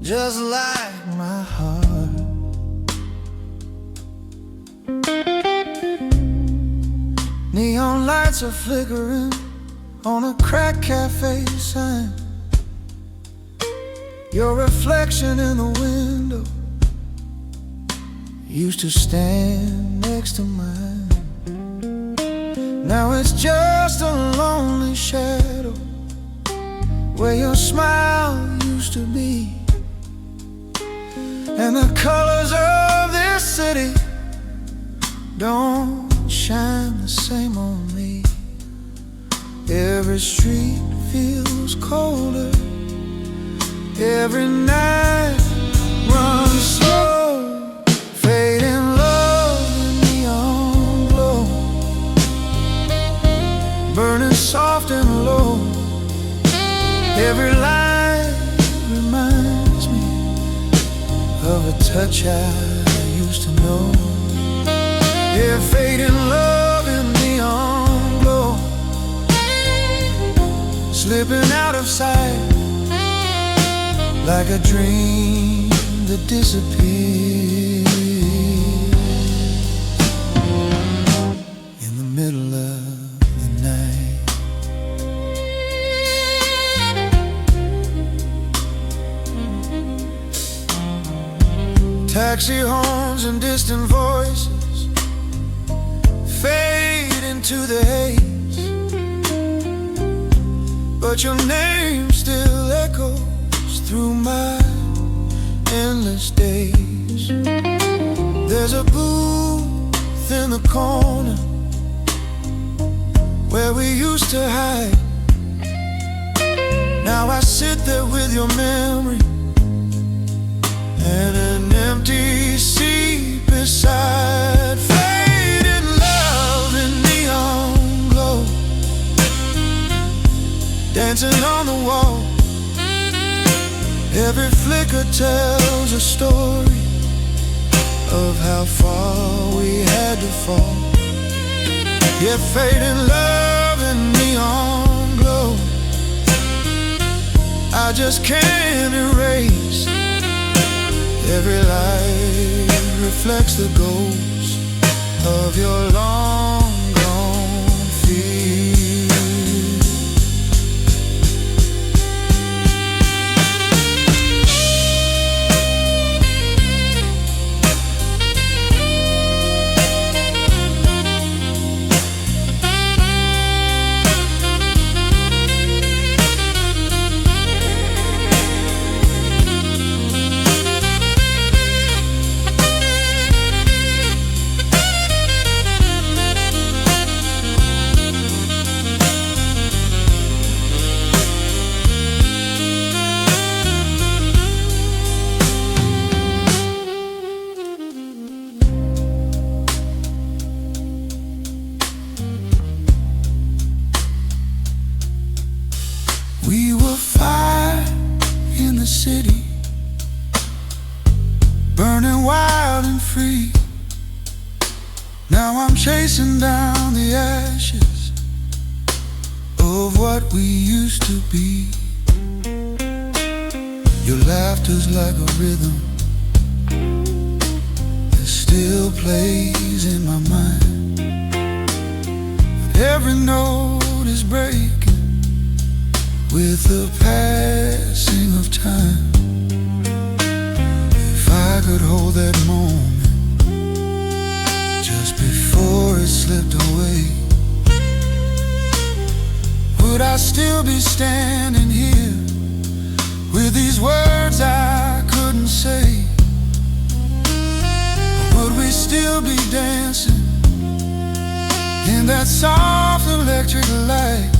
just like my heart. Neon lights are flickering on a cracked cafe sign. Your reflection in the window used to stand next to mine. Now it's just a lonely shadow where your smile used to be. And the colors of this city don't shine the same on me. Every street feels colder, every night runs slow. Fading love in neon glow, burning soft and low. Every light reminds me of a touch I used to know. Yeah, fading love in neon glow, slipping out of sight like a dream that disappears in the middle of the night. Taxi horns and distant voices fade into the haze, but your name still echoes through my endless days. There's a booth in the corner where we used to hide. Now I sit there with your memory and an empty seat beside. Faded love in neon glow, dancing on the wall. Every flicker tells a story of how far we had to fall. Yeah, fading love in neon glow, I just can't erase. Every light reflects the ghost of your long gone fear. We were fire in the city, burning wild and free. Now I'm chasing down the ashes of what we used to be. Your laughter's like a rhythm that still plays in my mind. Every note is breaking with the passing of time. If I could hold that moment just before it slipped away, would I still be standing here with these words I couldn't say? Or would we still be dancing in that soft electric light,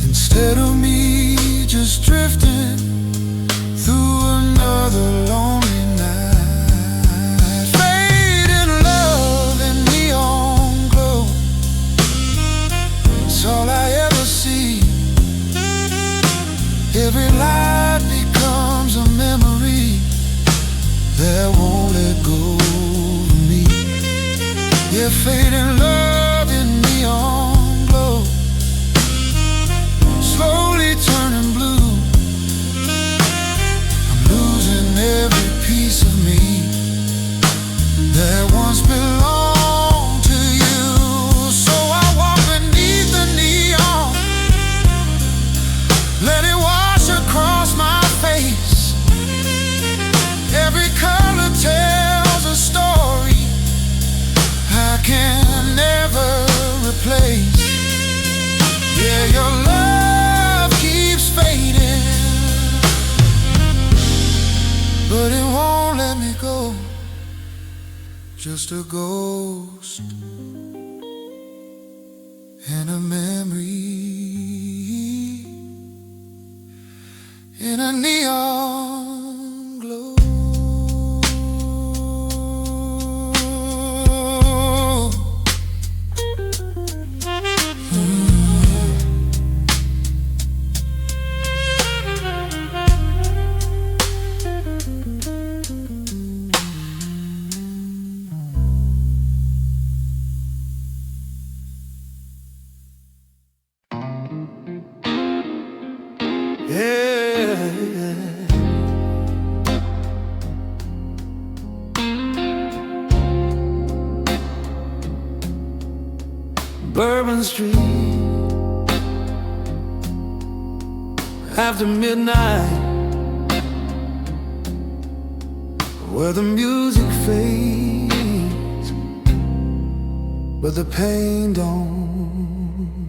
instead of me just drifting through another lonely night? Fading love in neon glow, it's all I ever see. Every light becomes a memory that won't let go of me. Yeah, fading love in neon glow, slowly turning blue. just a ghost and a memory in a neon glow. Bourbon Street, after midnight, where the music fades, but the pain don't.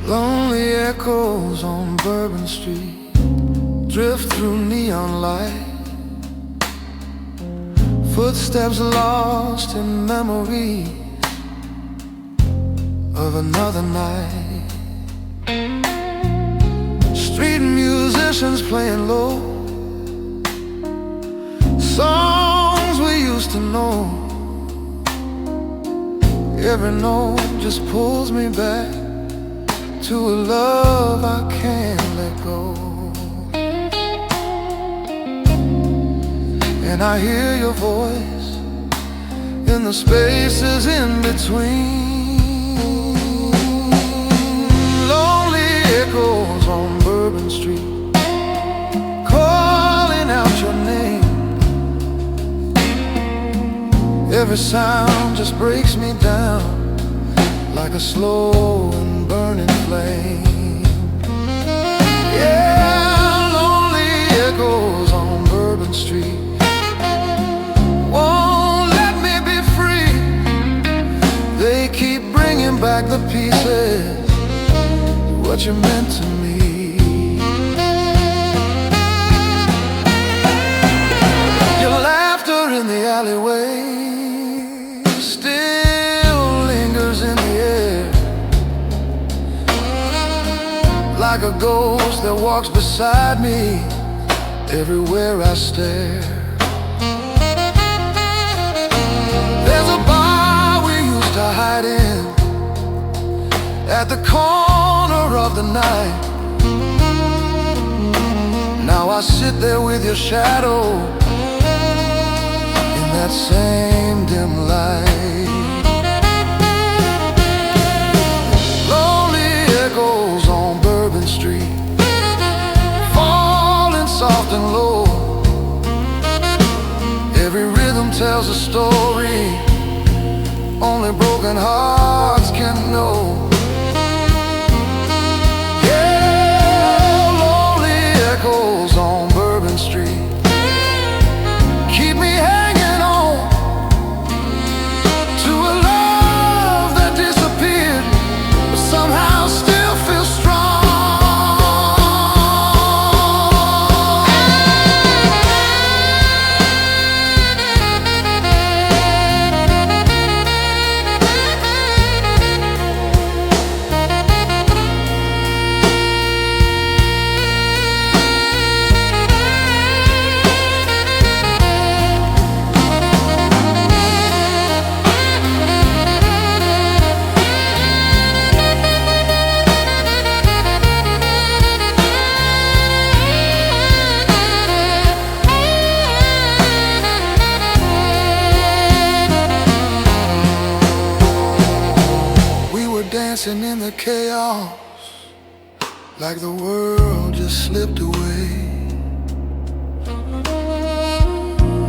Lonely echoes on Bourbon Street drift through neon light. Footsteps lost in memories of another night. Street musicians playing low, songs we used to know. Every note just pulls me back to a love I can't let go. And I hear your voice in the spaces in between. Lonely echoes on Bourbon Street, calling out your name. Every sound just breaks me down like a slow and burning flame. Yeah, lonely echoes on Bourbon Street won't let me be free. They keep bringing back the pieces of what you meant to me. Your laughter in the alleyway still lingers in the air, like a ghost that walks beside me everywhere I stare. There's a bar we used to hide in at the corner of the night. Now I sit there with your shadow in that same dim light. Lonely echoes on Bourbon Street, falling soft and low. Every rhythm tells a story only broken hearts can know. Yeah, lonely echoes on Bourbon Street keep me hanging on to a love that disappeared, but somehow still feels strong. Dancing in the chaos, like the world just slipped away.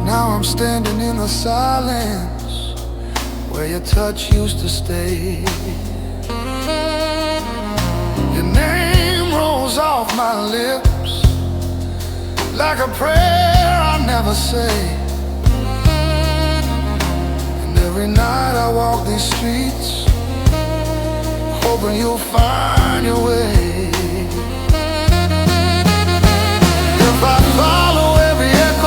Now I'm standing in the silence where your touch used to stay. Your name rolls off my lips like a prayer I'll never say. And every night I walk these streets hoping you'll find your way. If I follow every echo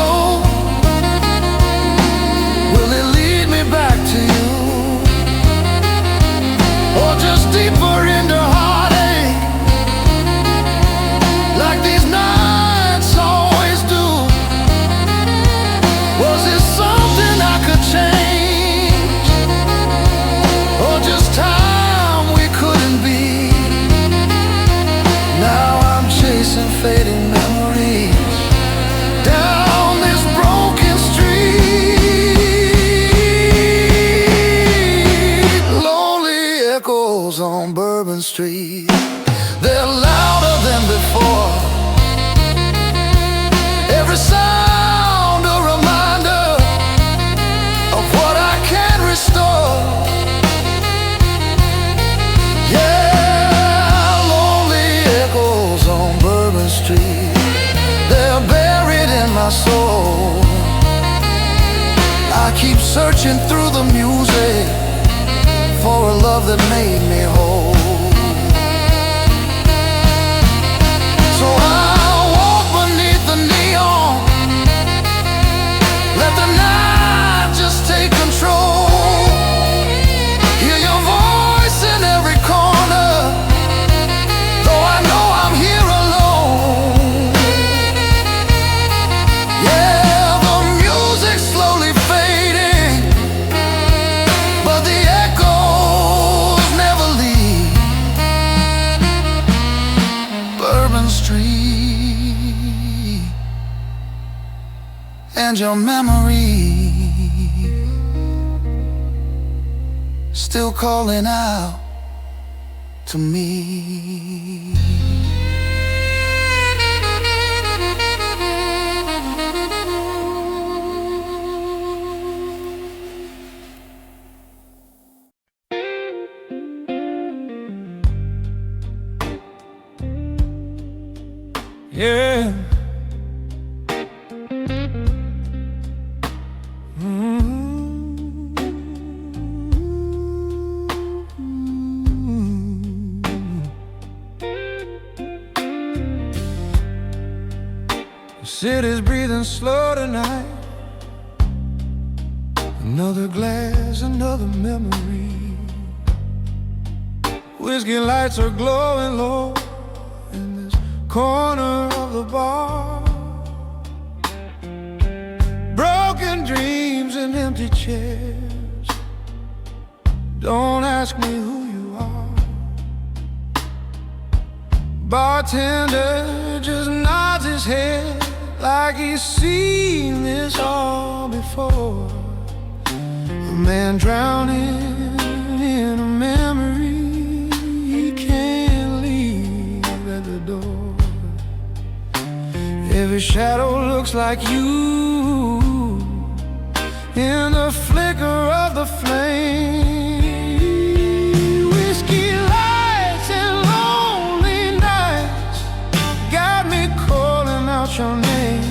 searching through the music for a love that made me whole. So I'll walk beneath the neon, let the night just take control. Hear your voice in every corner, though I know I'm here alone. Yeah, the music's slowly fading, but the echoes never leave. Bourbon Street and your memory still calling out to me. Yeah. The city's breathing slow tonight. Another glass, another memory. Whiskey lights are glowing low in this corner of the bar. Broken dreams and empty chairs. Don't ask me who you are. Bartender just nods his head like he's seen this all before. A man drowning in a memory he can't leave at the door. Every shadow looks like you in the flicker of the flame. Whiskey lights and lonely nights got me calling out your name.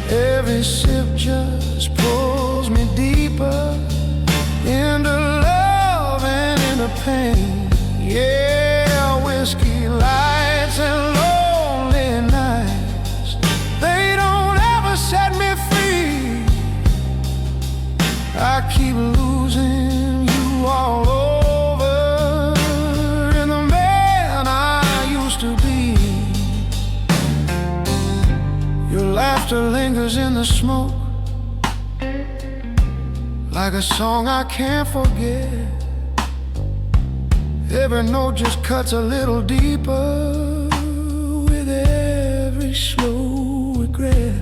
Every sip just pulls me deeper into love and into pain. Yeah, whiskey lights and lonely nights, they don't ever set me free. I keep losing you all over in the man I used to be. Your laughter lingers in the smoke like a song I can't forget. Every note just cuts a little deeper with every slow regret.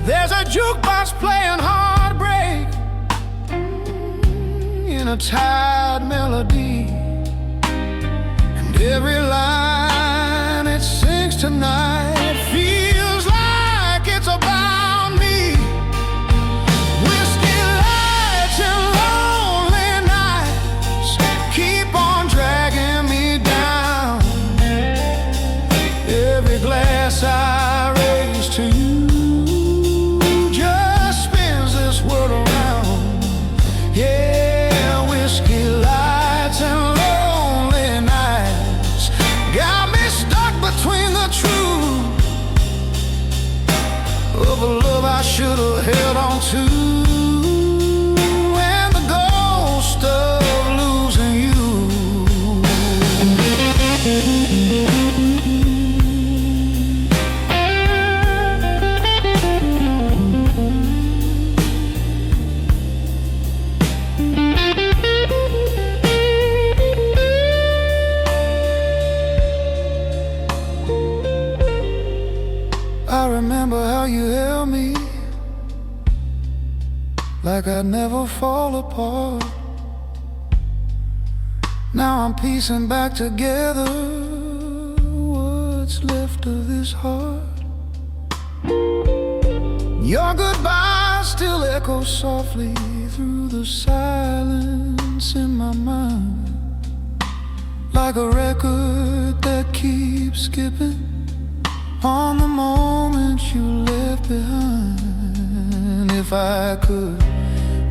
There's a jukebox playing heartbreak in a tired melody, and every line it sings tonight feels like it's about me. Whiskey lights and lonely nights keep on dragging me down. Every glass I raise to you just spins this world around. Yeah, whiskey lights and lonely nights got me stuck between the truth of a love I should have held on to, and the ghost of losing you. I remember how you held me like I'd never fall apart. Now I'm piecing back together what's left of this heart. Your goodbye still echoes softly through the silence in my mind, like a record that keeps skipping on the moment you left behind. if I could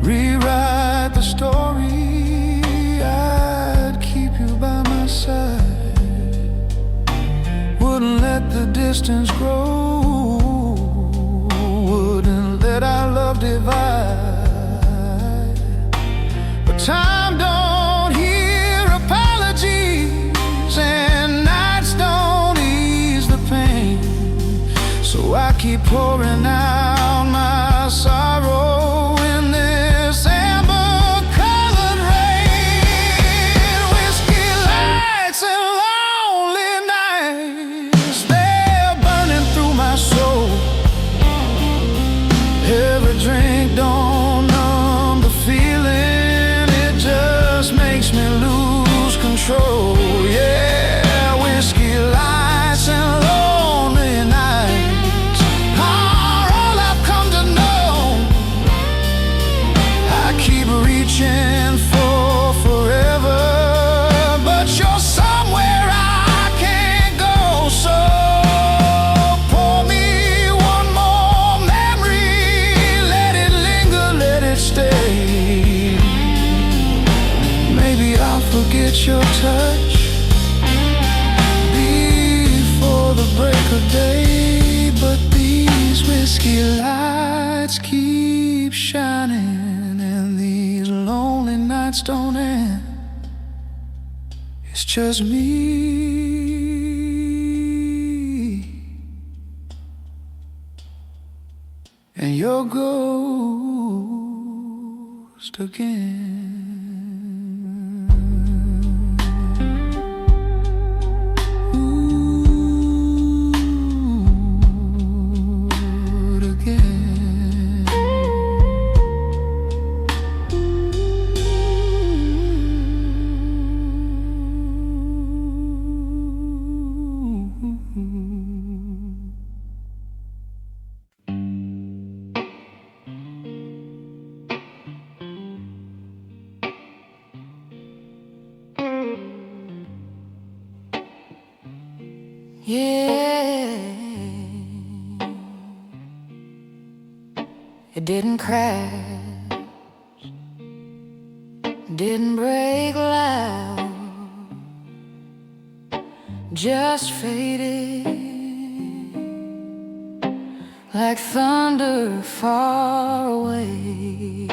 rewrite the story, I'd keep you by my side, wouldn't let the distance grow, wouldn't let our love divide. But time don't hear apologies, and nights don't ease the pain, so I keep pouring out my sorrow in this amber-colored rain. Whiskey lights and lonely nights, they're burning through my soul. Every drink don't numb the feeling, it just makes me lose control. Yeah, whiskey lights and lonely nights are all I've come to know. I keep reaching for forever, but you're somewhere I can't go. So pour me one more memory, let it linger, let it stay. Maybe I'll forget your touch before the break of day, but these whiskey lights keep shining, and these lonely nights don't end. It's just me and your ghost again. Yeah, it didn't crash, didn't break loud, just faded like thunder far away.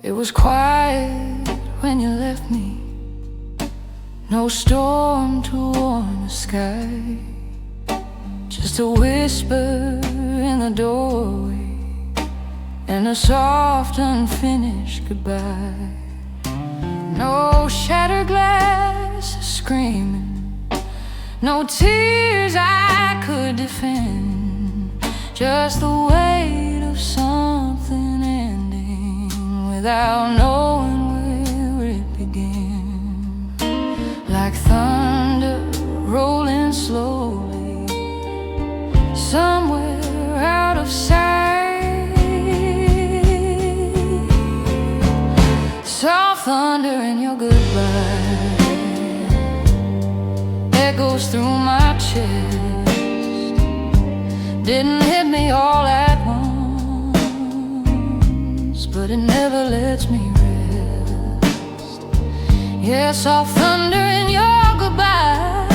It was quiet when you left me, no storm to warm the sky, just a whisper in the doorway and a soft unfinished goodbye. No shattered glass screaming, no tears I could defend, just the weight of something ending without knowing where it began. Like thunder rolling slowly somewhere out of sight, soft thunder in your goodbye echoes through my chest. Didn't hit me all at once, but it never lets me rest. Yeah, soft thunder in your goodbye,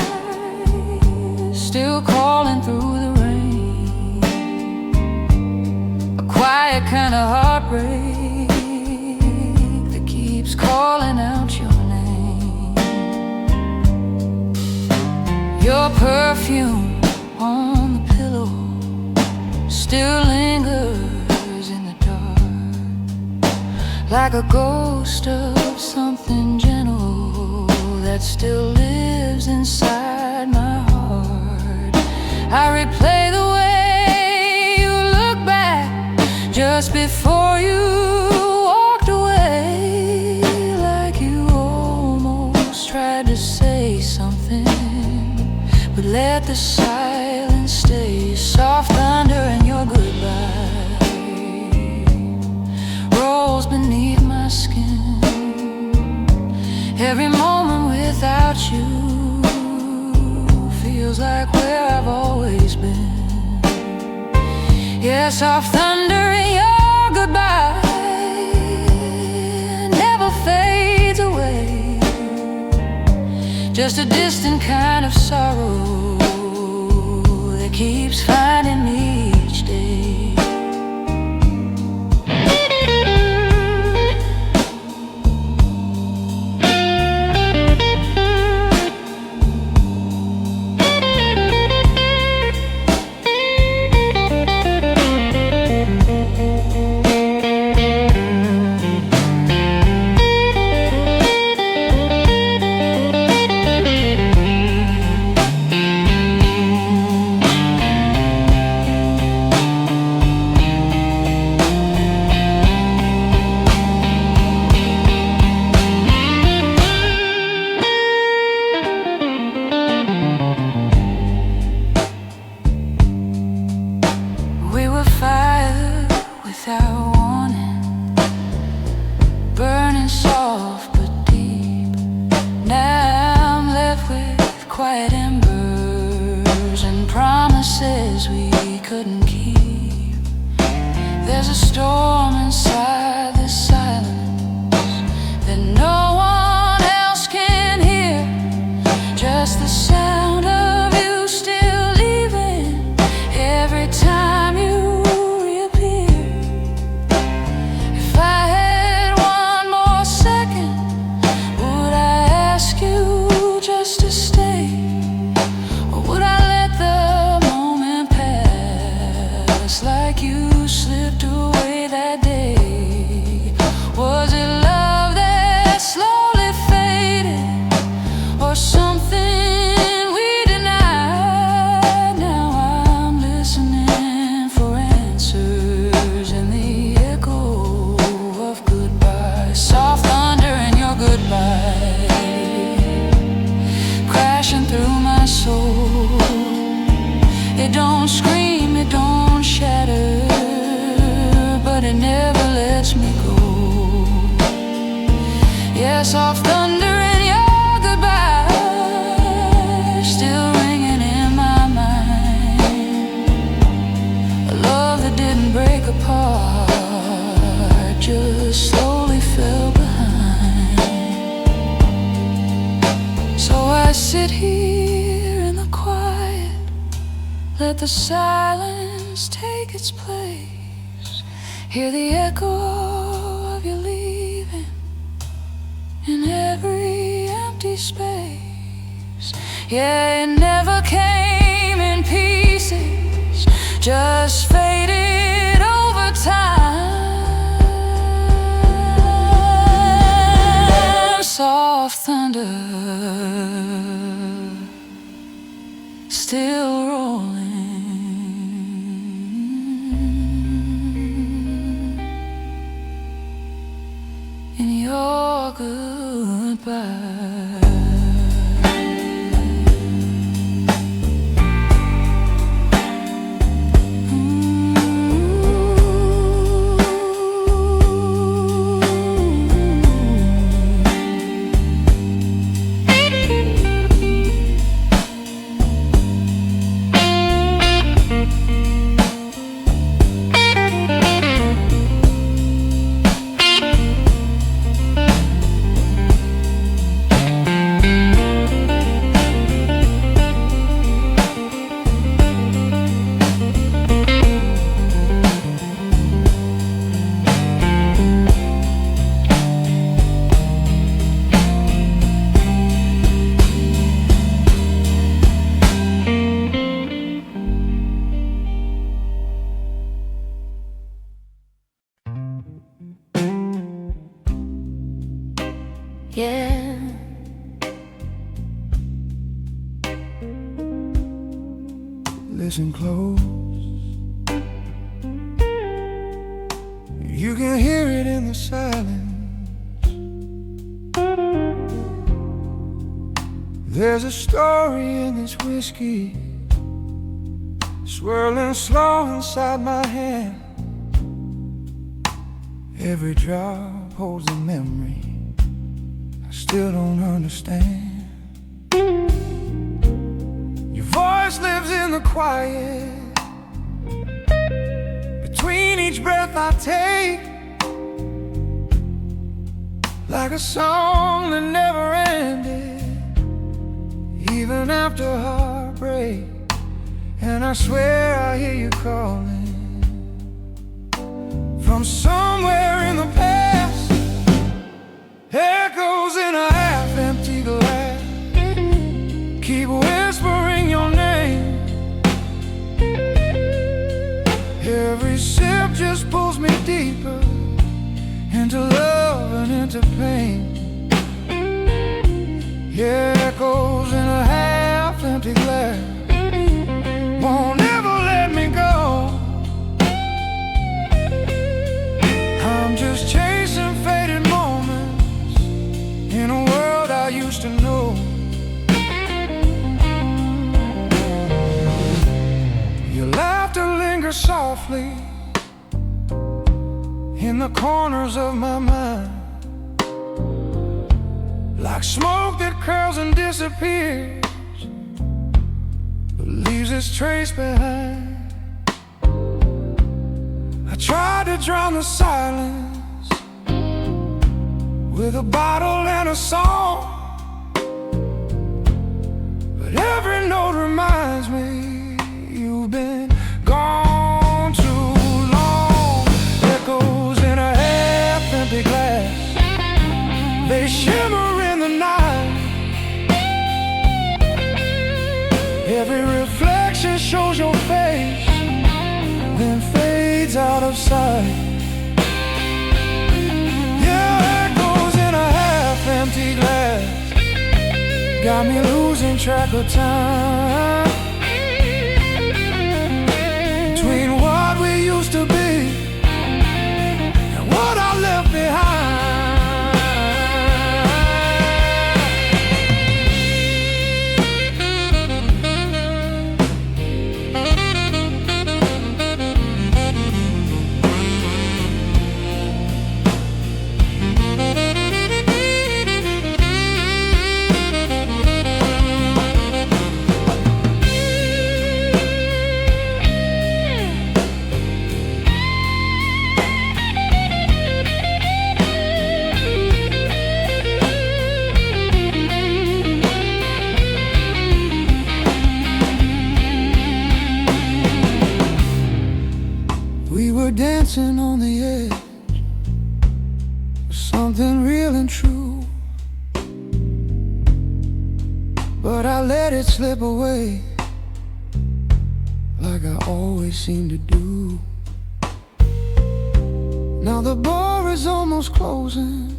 still calling through the rain. A quiet kind of heartbreak that keeps calling out your name. Your perfume on the pillow still lingers in the dark, like a ghost of something gentle that still lives inside my heart. I replay the way you look back just before you walked away, like you almost tried to say something, but let the silence stay. Soft thunder in your goodbye rolls beneath my skin. Every moment without you feels like where I've always been. Yeah, soft thunder in your goodbye never fades away. Just a distant kind of sorrow that keeps finding me each day. Quiet embers and promises we couldn't keep. There's a storm inside this silence that no one else can hear. Just the sound of you still leaving every time you reappear. If I had one more second, would I ask you just to stay? Like you slipped away that day. Was it love that slowly faded, or something we denied? Now I'm listening for answers in the echo of goodbye. Soft thunder in your goodbye, crashing through my soul. It don't scream, it don't shatter, but it never lets me go. Yeah, soft thunder in your goodbye, still ringing in my mind. A love that didn't break apart, just slowly fell behind. So I sit here in the quiet, let the silence take its place. Hear the echo of you leaving in every empty space. Yeah, it never came in pieces, just faded over time. Soft thunder still rolling in your goodbye. Yeah, listen close. You can hear it in the silence. There's a story in this whiskey, swirling slow inside my hand. Every drop holds a memory I still don't understand. Your voice lives in the quiet, I take, like a song that never ended, even after heartbreak. And I swear I hear you calling from somewhere in the past, echoes in a half-empty glass, keep whispering your name. Every sip just pulls me deeper into love and into pain. Yeah, echoes in a half-empty glass won't ever let me go. I'm just chasing faded moments in a world I used to know. Your laughter lingers softly in the corners of my mind, like smoke that curls and disappears, but leaves its trace behind. I tried to drown the silence with a bottle and a song, but every note reminds me you've been gone too long. Echoes in a half-empty glass, they shimmer in the night. Every reflection shows your face, then fades out of sight. Yeah, echoes in a half-empty glass, got me losing track of time, between what we used to be and what I left behind. We were dancing on the edge of something real and true, but I let it slip away, like I always seem to do. Now the bar is almost closing,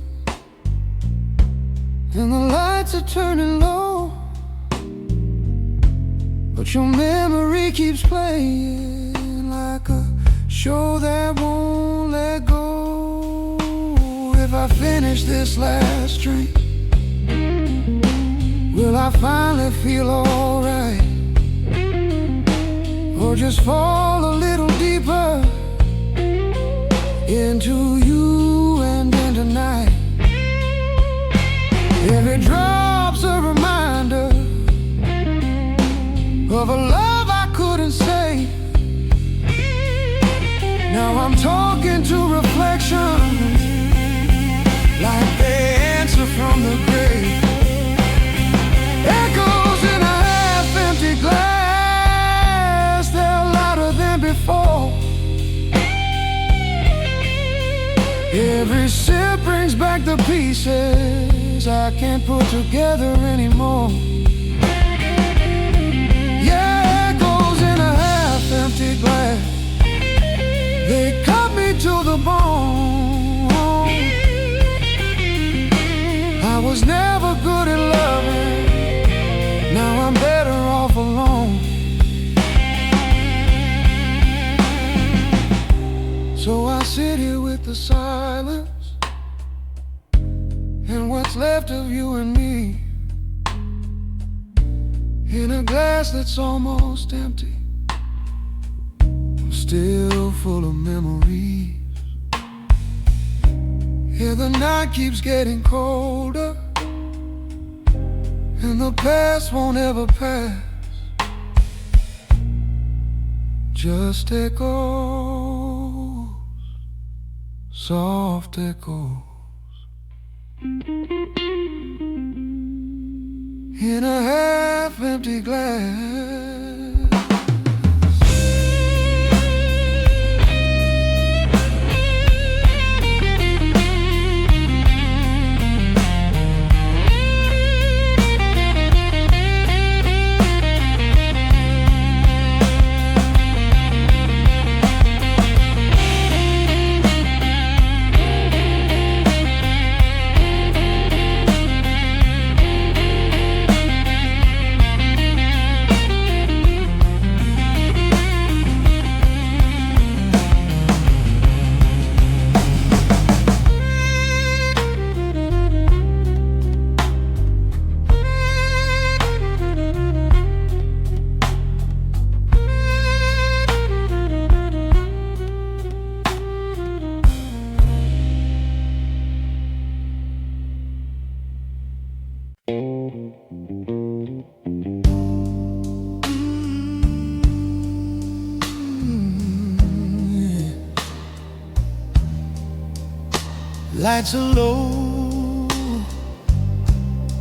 and the lights are turning low, but your memory keeps playing like a show that won't let go. If I finish this last drink, will I finally feel alright, or just fall a little deeper into you and into night? Every drop's a reminder of a love I couldn't say. Now I'm talking to reflections, like they answer from the grave. Echoes in a half-empty glass, they're louder than before. Every sip brings back the pieces I can't put together anymore. Yeah, echoes in a half-empty glass, they cut me to the bone. I was never good at loving, now I'm better off alone. So I sit here with the silence and what's left of you and me, in a glass that's almost empty, still full of memories. Yeah, the night keeps getting colder, and the past won't ever pass, just echoes. soft echoes in a half-empty glass. Lights are low,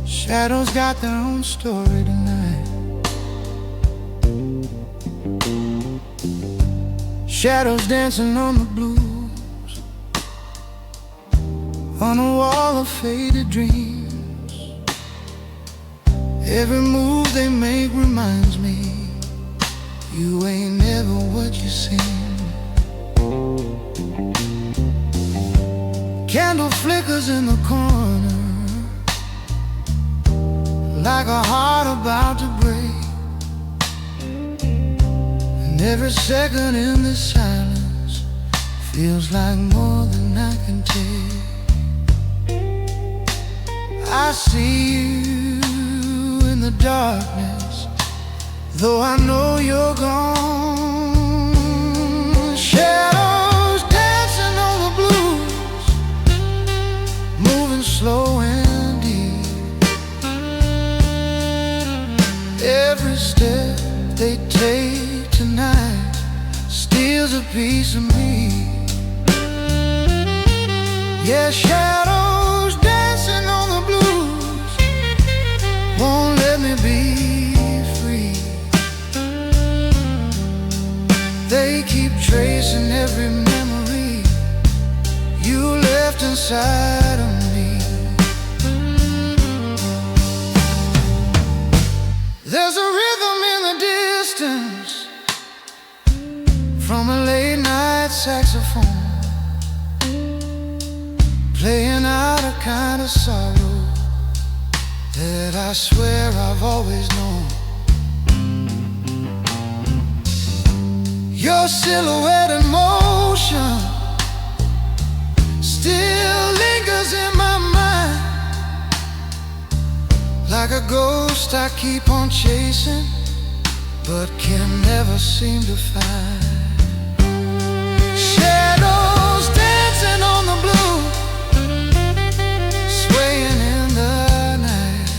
shadows got their own story tonight. Shadows dancing on the blues, on a wall of faded dreams. Every move they make reminds me you ain't never what you seem. Candle flickers in the corner, like a heart about to break. And every second in this silence feels like more than I can take. I see you in the darkness, though I know you're gone. Shadows dancing on the blues, moving slow and deep. Every step they take tonight steals a piece of me. Yeah, shadows dancing on the blues won't let me be free. They keep tracing every memory you left inside of me. There's a rhythm in the distance from a late night saxophone, playing out a kind of sorrow that I swear I've always known. Your silhouette in motion still lingers in my mind, like a ghost I keep on chasing but can never seem to find. Shadows dancing on the blue, swaying in the night.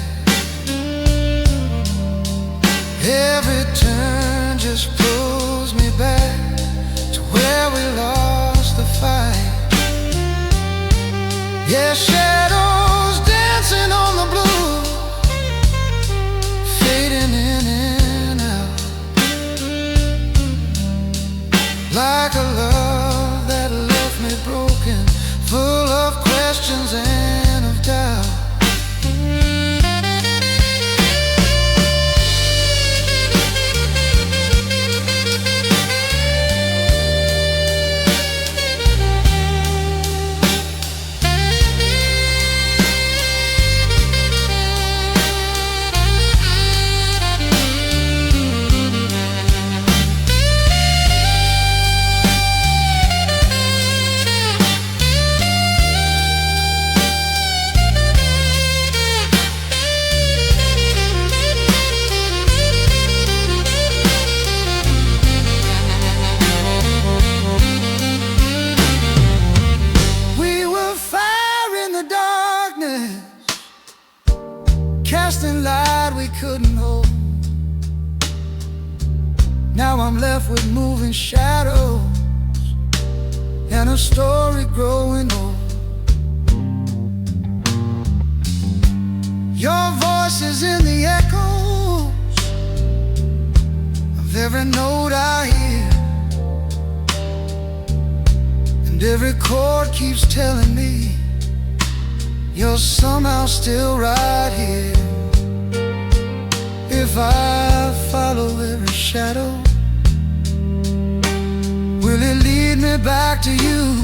Every turn just pulls me back to where we lost the fight. Yeah, shadows dancing on the blue, fading in and out, like a love that left me broken, full of questions and of doubt. Casting light we couldn't hold. Now I'm left with moving shadows and a story growing old. Your voice is in the echoes of every note I hear, and every chord keeps telling me you're somehow still right here. If I follow every shadow, will it lead me back to you?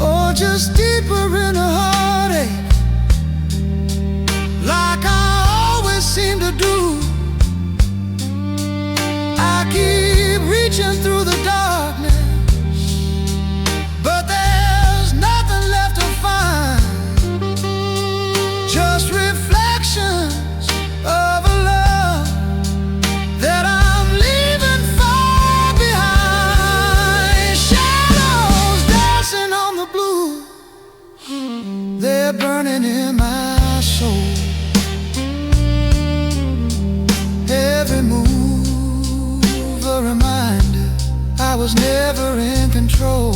Or just deeper in a heartache, like I always seem to do? I keep reaching through the darkness, but there's nothing left to find, just reflections of a love that I'm leaving far behind. Shadows dancing on the blue, they're burning in my soul. Every move a reminder I was never in control.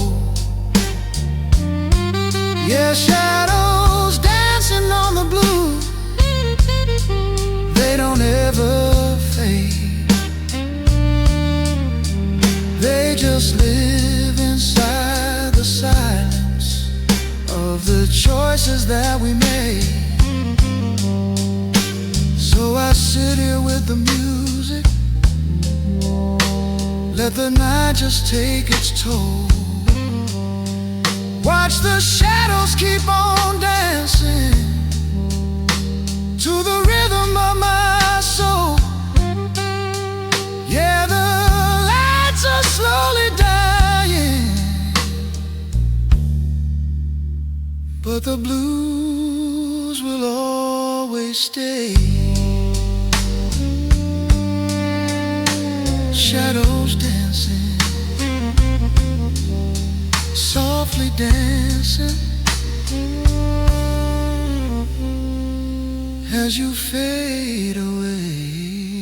Yeah, shadows dancing on the blue, they don't ever fade. They just live inside the silence of the choices that we made. So I sit here with the music, let the night just take its toll. Watch the shadows keep on dancing to the rhythm of my soul. Yeah, the lights are slowly dying, but the blues will always stay. Shadows dancing, softly dancing, as you fade away.